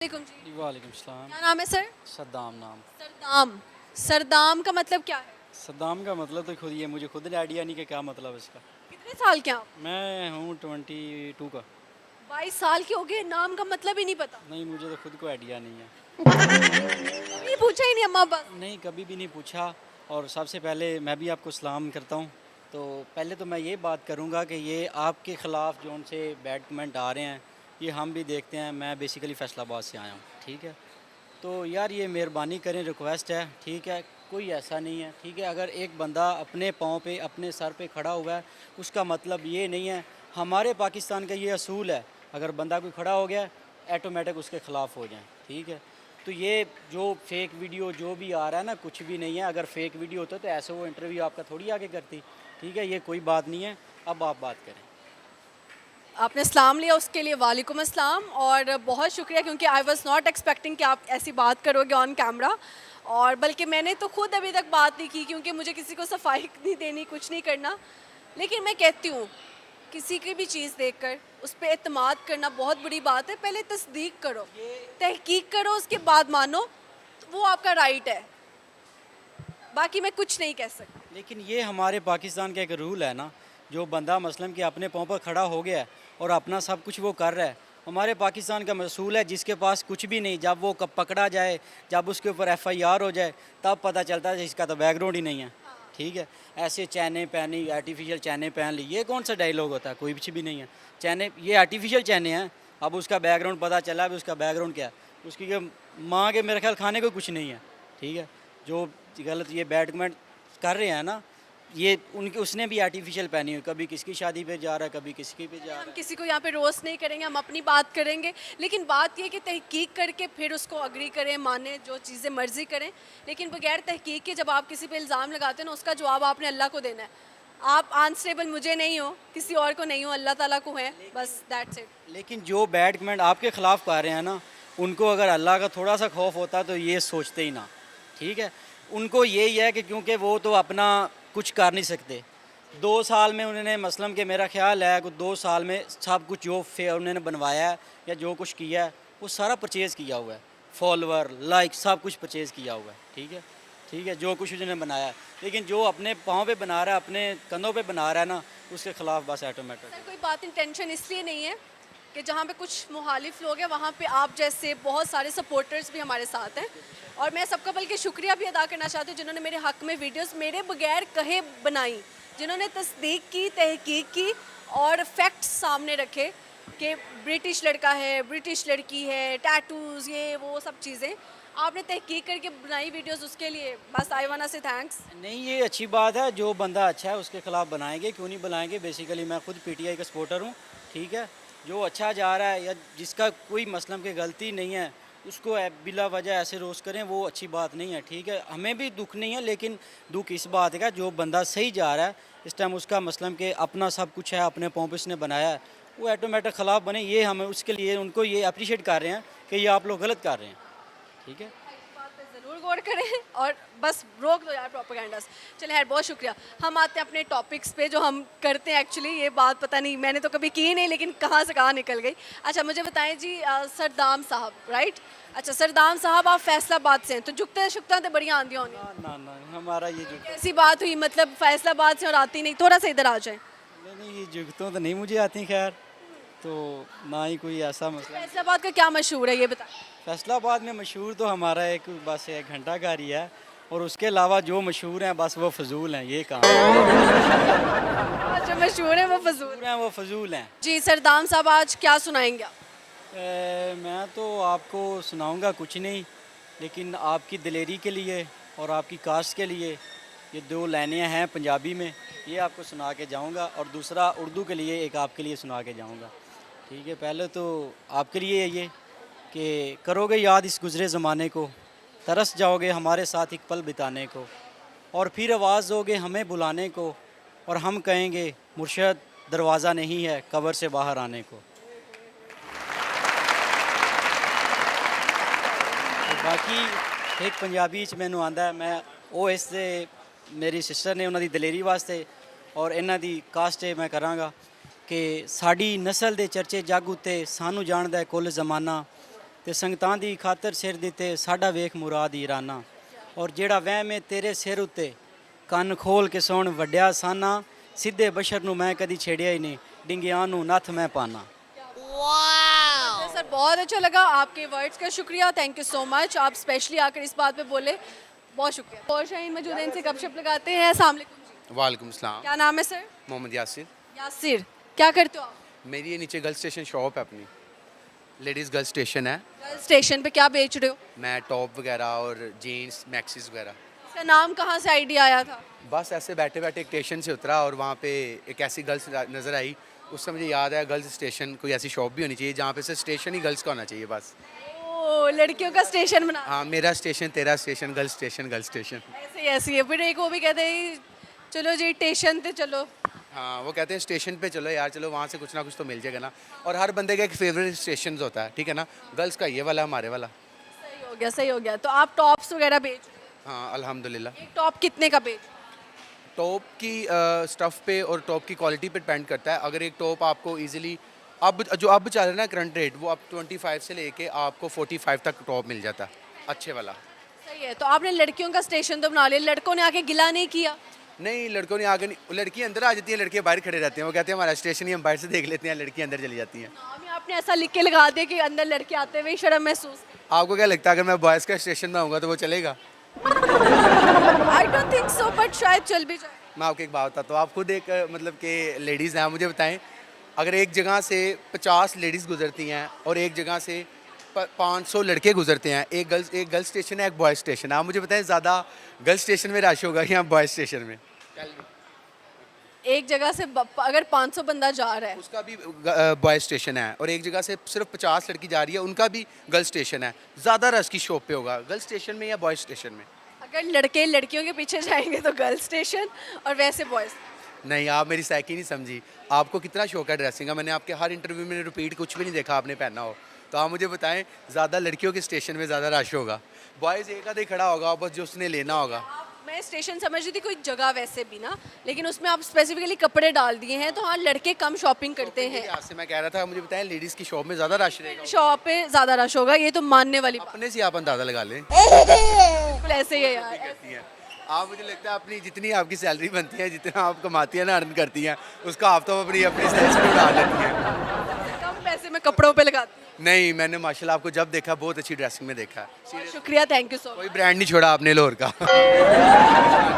वालेकुम जी। वालेकुम सलाम। क्या नाम है सर? सद्दाम नाम। सरदाम। सरदाम का मतलब क्या है? सद्दाम का मतलब तो खुद ये मुझे खुद आइडिया नहीं कि क्या मतलब है इसका। कितने साल के हैं आप? मैं हूँ 22 का। 22 साल के हो गए, नाम का मतलब ही नहीं पता। नहीं, मुझे तो खुद को आइडिया नहीं है। कभी पूछा ही नहीं अम्मा अब्बा से? नहीं, कभी भी नहीं पूछा। और सबसे पहले मैं भी आपको सलाम करता हूँ। तो पहले तो मैं ये बात करूँगा कि ये आपके ख़िलाफ़ जो उनसे बैड कमेंट आ रहे हैं, ये हम भी देखते हैं। मैं बेसिकली फैसलाबाद से आया हूँ, ठीक है। तो यार ये मेहरबानी करें, रिक्वेस्ट है, ठीक है। कोई ऐसा नहीं है, ठीक है। अगर एक बंदा अपने पाँव पे अपने सर पे खड़ा हुआ है, उसका मतलब ये नहीं है। हमारे पाकिस्तान का ये असूल है, अगर बंदा कोई खड़ा हो गया ऑटोमेटिक उसके ख़िलाफ़ हो जाए, ठीक है। तो ये जो फेक वीडियो जो भी आ रहा है ना, कुछ भी नहीं है। अगर फेक वीडियो होता तो ऐसे वो इंटरव्यू आपका थोड़ी आगे करती, ठीक है। ये कोई बात नहीं है। अब आप बात करें। आपने सलाम लिया उसके लिए वालेकुम अस्सलाम और बहुत शुक्रिया, क्योंकि आई वाज नॉट एक्सपेक्टिंग कि आप ऐसी बात करोगे ऑन कैमरा। और बल्कि मैंने तो खुद अभी तक बात नहीं की, क्योंकि मुझे किसी को सफाई नहीं देनी, कुछ नहीं करना। लेकिन मैं कहती हूँ, किसी की भी चीज़ देखकर उस पर एतमाद करना बहुत बड़ी बात है। पहले तस्दीक करो, तहकीक करो, उसके बाद मानो, तो वो आपका राइट है। बाकी मैं कुछ नहीं कह सकती। लेकिन ये हमारे पाकिस्तान का एक रूल है ना, जो बंदा मसलन कि अपने पाँव पर खड़ा हो गया है और अपना सब कुछ वो कर रहा है, हमारे पाकिस्तान का मसूल है। जिसके पास कुछ भी नहीं, जब वो कब पकड़ा जाए, जब उसके ऊपर FIR हो जाए, तब पता चलता है इसका तो बैकग्राउंड ही नहीं है, ठीक है। ऐसे चैनें पहनी, आर्टिफिशियल चैनें पहन ली, ये कौन सा डायलॉग होता है? कोई कुछ भी नहीं है। चैनें ये आर्टिफिशियल चैनें हैं। अब उसका बैकग्राउंड पता चला, अब उसका बैकग्राउंड क्या है? उसकी माँ के मेरे ख्याल खाने को कुछ नहीं है, ठीक है। जो गलत ये बैड कमेंट कर रहे हैं ना, ये उनके उसने भी आर्टिफिशियल पहनी हुई, कभी किसकी शादी पे जा रहा है, कभी किसकी पे जा रहा हम है। किसी को यहाँ पे रोस्ट नहीं करेंगे, हम अपनी बात करेंगे। लेकिन बात ये कि तहकीक करके फिर उसको अग्री करें, माने, जो चीज़ें मर्जी करें। लेकिन बगैर तहकीक के जब आप किसी पे इल्ज़ाम लगाते हैं ना, उसका जवाब आपने अल्लाह को देना है। आप आंसरेबल मुझे नहीं हो, किसी और को नहीं हो, अल्लाह ताला को है, बस दैट्स इट। लेकिन जो बैड कमेंट आपके ख़िलाफ़ कर रहे हैं ना, उनको अगर अल्लाह का थोड़ा सा खौफ होता तो ये सोचते ही ना, ठीक है। उनको यही है कि क्योंकि वो तो अपना कुछ कर नहीं सकते। 2 साल में उन्होंने मसलन कि मेरा ख्याल है कि 2 साल में सब कुछ जो उन्होंने बनवाया है या जो कुछ किया है, वो सारा परचेज़ किया हुआ है। फॉलोअर, लाइक, सब कुछ परचेज़ किया हुआ है, ठीक है। ठीक है, जो कुछ उन्होंने बनाया है। लेकिन जो अपने पाँव पे बना रहा है, अपने कंधों पे बना रहा है ना, उसके ख़िलाफ़ बस ऑटोमेटिक। सर, कोई बात इंटेंशन इसलिए नहीं है कि जहाँ पे कुछ मुखालिफ लोग हैं, वहाँ पे आप जैसे बहुत सारे सपोर्टर्स भी हमारे साथ हैं। और मैं सबका बल्कि शुक्रिया भी अदा करना चाहती हूँ, जिन्होंने मेरे हक़ में वीडियोस मेरे बगैर कहे बनाई, जिन्होंने तस्दीक की, तहकीक की और फैक्ट्स सामने रखे कि ब्रिटिश लड़का है, ब्रिटिश लड़की है, टैटूज़, ये वो सब चीज़ें आपने तहकीक करके बनाई वीडियोस। उसके लिए बस आई वाना से थैंक्स। नहीं, ये अच्छी बात है। जो बंदा अच्छा है उसके ख़िलाफ़ बनाएंगे, क्यों नहीं बनाएंगे। बेसिकली मैं खुद PTI का सपोर्टर हूँ, ठीक है। जो अच्छा जा रहा है या जिसका कोई मसलन की गलती नहीं है, उसको बिला वजह ऐसे रोस्ट करें, वो अच्छी बात नहीं है, ठीक है। हमें भी दुख नहीं है, लेकिन दुख इस बात का, जो बंदा सही जा रहा है इस टाइम, उसका मसलन कि अपना सब कुछ है, अपने पाँव पे उसने बनाया है, वो ऑटोमेटिक ख़िलाफ़ बने। ये हमें उसके लिए उनको ये अप्रिशिएट कर रहे हैं कि ये आप लोग गलत कर रहे हैं, ठीक है। इस बात पे ज़रूर गौर करें और बस रोक दो यार प्रोपेगेंडास। चलिए यार, बहुत शुक्रिया। हम आते हैं अपने टॉपिक्स पे जो हम करते हैं। एक्चुअली ये बात पता नहीं, मैंने तो कभी की नहीं, लेकिन कहाँ से कहाँ निकल गई। अच्छा, मुझे बताएं जी, सरदाम साहब, राइट? अच्छा, सरदाम साहब, आप फैसलाबाद से हैं, तो जुगते शुक्ता तो बढ़िया आंदियाँ होनी। ना ना ना, हमारा ये जो कैसी बात हुई, मतलब फैसलाबाद से और आती नहीं? थोड़ा सा इधर आ जाए। नहीं नहीं, ये जुगतों तो नहीं मुझे आती, खैर। तो ना ही कोई ऐसा मसला। फैसलाबाद का क्या मशहूर है, ये बताएं। फैसलाबाद में मशहूर तो हमारा एक बस एक घंटा घर ही है, और उसके अलावा जो मशहूर हैं बस वो फजूल हैं। ये काम जो मशहूर है वो फजूल। मशहूर हैं वो फजूल हैं। जी सरदाम साहब, आज क्या सुनाएंगे आप? मैं तो आपको सुनाऊंगा कुछ नहीं, लेकिन आपकी दिलेरी के लिए और आपकी कास्ट के लिए ये 2 लाइनें हैं पंजाबी में, ये आपको सुना के जाऊंगा। और दूसरा उर्दू के लिए एक आपके लिए सुना के जाऊंगा, ठीक है। पहले तो आपके लिए ये कि करोगे याद इस गुज़रे ज़माने को, तरस जाओगे हमारे साथ एक पल बिताने को, और फिर आवाज़ दोगे हमें बुलाने को, और हम कहेंगे मुर्शद दरवाज़ा नहीं है कब्र से बाहर आने को। ਤੇ ਬਾਕੀ ਇੱਕ ਪੰਜਾਬੀ ਚ ਮੈਨੂੰ ਆਂਦਾ ਹੈ, ਮੈਂ ਉਹ ਇਸ ਦੇ ਮੇਰੀ ਸਿਸਟਰ ਨੇ ਉਹਨਾਂ ਦੀ ਦਲੇਰੀ ਵਾਸਤੇ ਔਰ ਇਹਨਾਂ ਦੀ ਕਾਸਟ 'ਤੇ ਮੈਂ ਕਰਾਂਗਾ ਕਿ ਸਾਡੀ ਨਸਲ ਦੇ ਚਰਚੇ ਜੱਗ ਉੱਤੇ ਸਾਨੂੰ ਜਾਣਦਾ ਹੈ ਕੁੱਲ ਜ਼ਮਾਨਾ, ਤੇ ਸੰਗਤਾਂ ਦੀ ਖਾਤਰ ਸਿਰ ਦਿੱਤੇ ਸਾਡਾ ਵੇਖ ਮੁਰਾਦ ਈਰਾਨਾ ਔਰ ਜਿਹੜਾ ਵਹਿਮ ਹੈ ਤੇਰੇ ਸਿਰ ਉੱਤੇ ਕੰਨ ਖੋਲ ਕੇ ਸੁਣ ਵੱਡਿਆ ਸਾਨਾ ਸਿੱਧੇ ਬਸ਼ਰ ਨੂੰ ਮੈਂ ਕਦੀ ਛੇੜਿਆ ਹੀ ਨਹੀਂ ਡਿੰਗਿਆਂ ਨੂੰ ਨੱਥ मैं पाना। सर बहुत अच्छा लगा आपके वर्ड्स का शुक्रिया, थैंक यू सो मच। आप स्पेशली आकर इस बात पे बोले, बहुत शुक्रिया। और शाहीन मौजूद हैं, इनसे गपशप लगाते हैं। अस्सलाम वालेकुम जी, वालेकुम सलाम। क्या नाम है सर? मोहम्मद यासिर। यासिर, क्या करते हो आप? मेरी ये नीचे गर्ल स्टेशन शॉप है अपनी, लेडीज़ गर्ल स्टेशन है। गर्ल स्टेशन पे क्या बेच रहे हो? मैं टॉप वगैरह और जीन्स मैक्सीज वगैरह। इसका नाम कहाँ से आइडिया आया था? बस ऐसे बैठे बैठे एक स्टेशन से उतरा और वहाँ पे एक ऐसी गर्ल्स नज़र आई, उससे मुझे याद आया गर्ल्स स्टेशन कोई ऐसी शॉप भी होनी चाहिए जहाँ पे से स्टेशन ही गर्ल्स का होना चाहिए बस। ओ, लड़कियों का स्टेशन बना। हाँ, मेरा स्टेशन तेरा station girls station girls station. ऐसे ही ऐसी है। फिर एक वो भी कहते हैं चलो जी स्टेशन पे चलो। हाँ, वो कहते हैं स्टेशन पे चलो यार, चलो वहाँ से कुछ ना कुछ तो मिल जाएगा ना। और हर बंदे का एक फेवरेट स्टेशन होता है, ठीक है ना। गर्ल्स का ये वाला, हमारे वाला। सही हो गया, सही हो गया। तो आप टॉप्स वगैरह बेच रहे हो? हाँ अल्हम्दुलिल्लाह। एक टॉप कितने का बेच? टॉप की स्टफ़ पे और टॉप की क्वालिटी पे डिपेंड करता है। अगर एक टॉप आपको इजीली अब जो अब चल रहा है ना करंट रेट, वो अब 25 से लेके आपको 45 तक टॉप मिल जाता है अच्छे वाला। सही है। तो आपने लड़कियों का स्टेशन तो बना लिया, लड़कों ने आके गिला नहीं किया? नहीं, लड़कों ने आगे नहीं, लड़की अंदर आ जाती हैं, लड़के बाहर खड़े रहते हैं। वो कहते हैं हमारा स्टेशन ही हम बाहर से देख लेते हैं, लड़की अंदर चली जाती हैं। नाम ही आपने ऐसा लिख के लगा दिया कि अंदर लड़के आते हुए शर्म महसूस। आपको क्या लगता है अगर मैं बॉयज़ का स्टेशन में आऊँगा तो वो चलेगा? I don't think so, but शायद चल भी जाए। मैं आपको एक बात बताता हूँ। आप खुद एक मतलब कि लेडीज़ हैं, मुझे बताएं अगर एक जगह से 50 लेडीज़ गुजरती हैं और एक जगह से 500 लड़के गुजरते हैं, एक गर्ल्स स्टेशन है, एक बॉयज़ स्टेशन है, आप मुझे बताएं ज़्यादा गर्ल्स स्टेशन में रश होगा या बॉयज़ स्टेशन में? एक जगह से अगर 500 बंदा जा रहा है, उसका भी बॉयज़ स्टेशन है, और एक जगह से सिर्फ 50 लड़की जा रही है, उनका भी गर्ल्स स्टेशन है, ज़्यादा रश की शॉप पे होगा गर्ल्स स्टेशन में या बॉयज़ स्टेशन में? अगर लड़के लड़कियों के पीछे जाएंगे तो गर्ल्स स्टेशन, और वैसे बॉयज। नहीं, आप मेरी साइकी नहीं समझी। आपको कितना शौक है ड्रेसिंग का, मैंने आपके हर इंटरव्यू में रिपीट कुछ भी नहीं देखा आपने पहना हो। तो आप मुझे बताएं ज़्यादा लड़कियों के स्टेशन में ज़्यादा रश होगा, बॉयज़ एक आधे खड़ा होगा बस जो उसने लेना होगा। मैं स्टेशन समझ रही थी कोई जगह वैसे भी ना, लेकिन उसमें आप स्पेसिफिकली कपड़े डाल दिए हैं, तो हाँ लड़के कम शॉपिंग करते हैं। आज से मैं कह रहा था, मुझे बताएं लेडीज़ की शॉप में ज़्यादा रश रहेगा? शॉप पे ज़्यादा रश होगा, ये तो मानने वाली बात। अपने से आप अंदाज़ा लगा लें। बिल्कुल ऐसे ही है यार। करती हैं आप, मुझे लगता है अपनी जितनी आपकी सैलरी बनती है, जितना आप कमाती हैं ना, अर्न करती हैं, उसका आप तो अपनी अपनी सेल्स में उड़ा लेती हैं। कम पैसे में कपड़ों पे लगाती हूँ। नहीं, मैंने माशाल्लाह आपको जब देखा बहुत अच्छी ड्रेसिंग में देखा है। बहुत शुक्रिया, थैंक यू सो कोई ब्रांड नहीं छोड़ा आपने लोर का।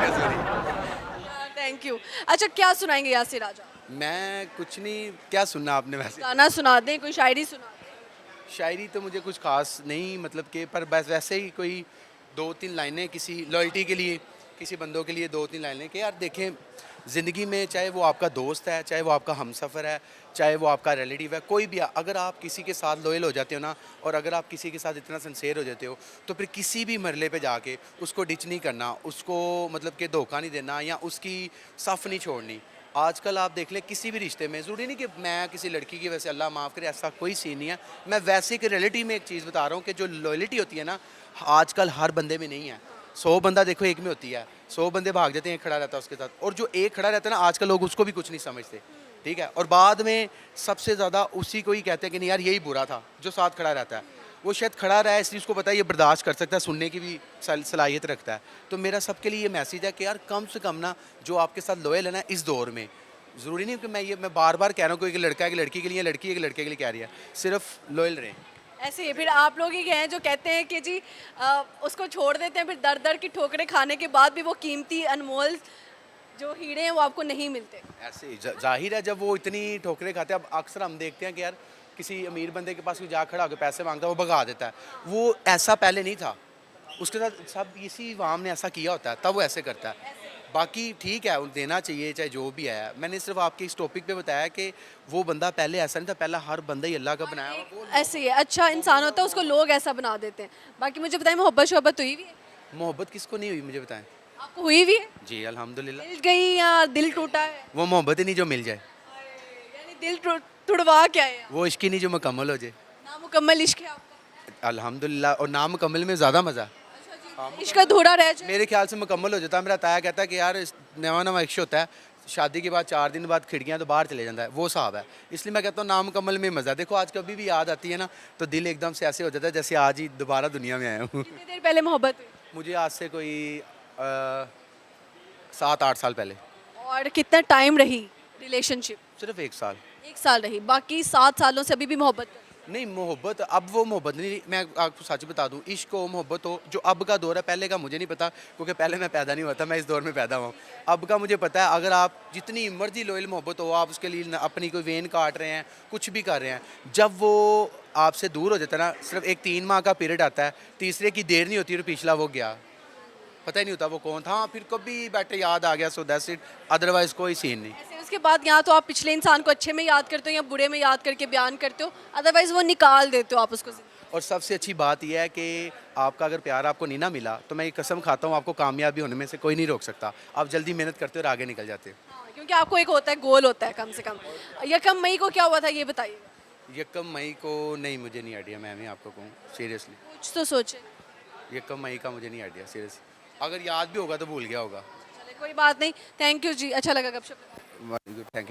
Much, thank you. अच्छा, क्या सुनाएंगे यासिर राजा? मैं कुछ नहीं, क्या सुनना आपने वैसे? गाना सुना दें, कोई शायरी सुना दें। शायरी तो मुझे कुछ खास नहीं, मतलब कि पर बस वैसे ही कोई 2-3 लाइनें किसी लॉयल्टी के लिए, किसी बंदों के लिए 2-3 लाइनें कि यार देखें ज़िंदगी में, चाहे वो आपका दोस्त है, चाहे वो आपका हमसफ़र है, चाहे वो आपका रिलेटिव है, कोई भी है, अगर आप किसी के साथ लॉयल हो जाते हो ना, और अगर आप किसी के साथ इतना सिंसेयर हो जाते हो, तो फिर किसी भी मरले पे जाके उसको डिच नहीं करना, उसको मतलब कि धोखा नहीं देना या उसकी सफ़ नहीं छोड़नी। आजकल आप देख लें किसी भी रिश्ते में, ज़रूरी नहीं कि मैं किसी लड़की की वजह से, अल्लाह माफ़ करे, ऐसा कोई सीन नहीं है। मैं वैसे के रिलेटिव में एक चीज़ बता रहा हूँ कि जो लॉयल्टी होती है ना, आजकल हर बंदे में नहीं है। 100 बंदा देखो एक में होती है, 100 बंदे भाग जाते हैं, एक खड़ा रहता है उसके साथ, और जो एक खड़ा रहता है ना, आजकल लोग उसको भी कुछ नहीं समझते, ठीक है। और बाद में सबसे ज़्यादा उसी को ही कहते हैं कि नहीं यार यही बुरा था, जो साथ खड़ा रहता है। वो शायद खड़ा रहा है इसलिए उसको पता है ये बर्दाश्त कर सकता है, सुनने की भी सलाहियत रखता है। तो मेरा सबके लिए ये मैसेज है कि यार कम से कम ना, जो आपके साथ लॉयल है ना इस दौर में, ज़रूरी नहीं कि मैं बार बार कह रहा हूँ कोई एक लड़का एक लड़की के लिए, लड़की एक लड़के के लिए कह रही है, सिर्फ लॉयल रहें। ऐसे ही फिर आप लोग ही हैं जो कहते हैं कि जी उसको छोड़ देते हैं, फिर दर दर की ठोकरें खाने के बाद भी वो कीमती अनमोल जो हीरे हैं वो आपको नहीं मिलते। ऐसे ही जाहिर है, जब वो इतनी ठोकरें खाते हैं, अब अक्सर हम देखते हैं कि यार किसी अमीर बंदे के पास कोई जा खड़ा होकर पैसे मांगता है, वो भगा देता है। वो ऐसा पहले नहीं था, उसके साथ सब इसी वाम ने ऐसा किया होता है, तब वो ऐसे करता है। बाकी ठीक है, देना चाहिए चाहे जो भी है। मैंने सिर्फ आपके इस टॉपिक पे बताया कि वो बंदा पहले ऐसा नहीं था, पहला हर बंदा ही अल्लाह का बनाया हुआ। ऐसे ही है, अच्छा इंसान होता है उसको लोग ऐसा बना देते हैं। बाकी मुझे बताएं, मोहब्बत शोहब्बत हुई भी है? मोहब्बत किसको नहीं हुई मुझे बताएं? आपको हुई भी है? जी अल्हम्दुलिल्लाह। मिल गई या दिल टूटा है? वो मोहब्बत ही नहीं जो मिल जाए, यानी दिल तुड़वा क्या है? वो इश्क ही नहीं जो मुकम्मल हो जाए। नामुकम्मल इश्क है आपका? अल्हम्दुलिल्लाह। और नामुकम्मल में ज़्यादा मज़ा। इश्क अधूरा रह जाए? मेरे ख्याल से मुकम्मल हो जाता है। मेरा ताया कहता है कि यार नवा नवा इश्क होता है, शादी के बाद 4 दिन बाद खिड़कियां तो बाहर चले जाता है, वो हिसाब है। इसलिए मैं कहता हूँ नामुकम्मल में मज़ा। देखो आज कभी भी याद आती है ना तो दिल एकदम से ऐसे हो जाता है जैसे आज ही दोबारा दुनिया में आया हूँ। कितनी देर पहले मोहब्बत हुई? मुझे आज से कोई 7-8 साल पहले। और कितना टाइम रही रिलेशनशिप? सिर्फ 1 साल। 1 साल रही, बाकी 7 सालों से अभी भी मोहब्बत कर रहे नहीं मोहब्बत, अब वो मोहब्बत नहीं रही। मैं आपको सच बता दूं, इश्क हो मोहब्बत हो, जो अब का दौर है, पहले का मुझे नहीं पता क्योंकि पहले मैं पैदा नहीं हुआ था, मैं इस दौर में पैदा हुआ हूँ। अब का मुझे पता है, अगर आप जितनी मर्जी लॉयल मोहब्बत हो, आप उसके लिए अपनी कोई वेन काट रहे हैं, कुछ भी कर रहे हैं, जब वो आपसे दूर हो जाता है ना, सिर्फ एक 3 माह का पीरियड आता है, तीसरे की देर नहीं होती और पिछला वो गया, पता ही नहीं होता वो कौन था। हाँ, फिर कभी बैठे याद आ गया, सो दैट्स इट, अदरवाइज कोई सीन नहीं। हैं। ऐसे उसके बाद यहाँ तो आप पिछले इंसान को अच्छे में याद करते हो या बुरे में याद करके बयान करते हो, अदरवाइज वो निकाल देते हो आप उसको जिंदगी और सबसे अच्छी बात यह है कि आपका अगर प्यार आपको नहीं ना मिला तो मैं ये कसम खाता हूँ, आपको कामयाबी होने में से कोई नहीं रोक सकता। आप जल्दी मेहनत करते हो और आगे निकल जाते हो। से। हाँ, क्योंकि आपको एक होता है, गोल होता है कम से कम। यकम मई को क्या हुआ था ये बताइए। यकम मई को नहीं, मुझे नहीं आइडिया, मैं आपको कहूँ सीरियसली। कुछ तो सोचे। यकम मई का मुझे नहीं आइडिया सीरियसली, अगर याद भी होगा तो भूल गया होगा। चले कोई बात नहीं, थैंक यू जी, अच्छा लगा गपशप। Thank you.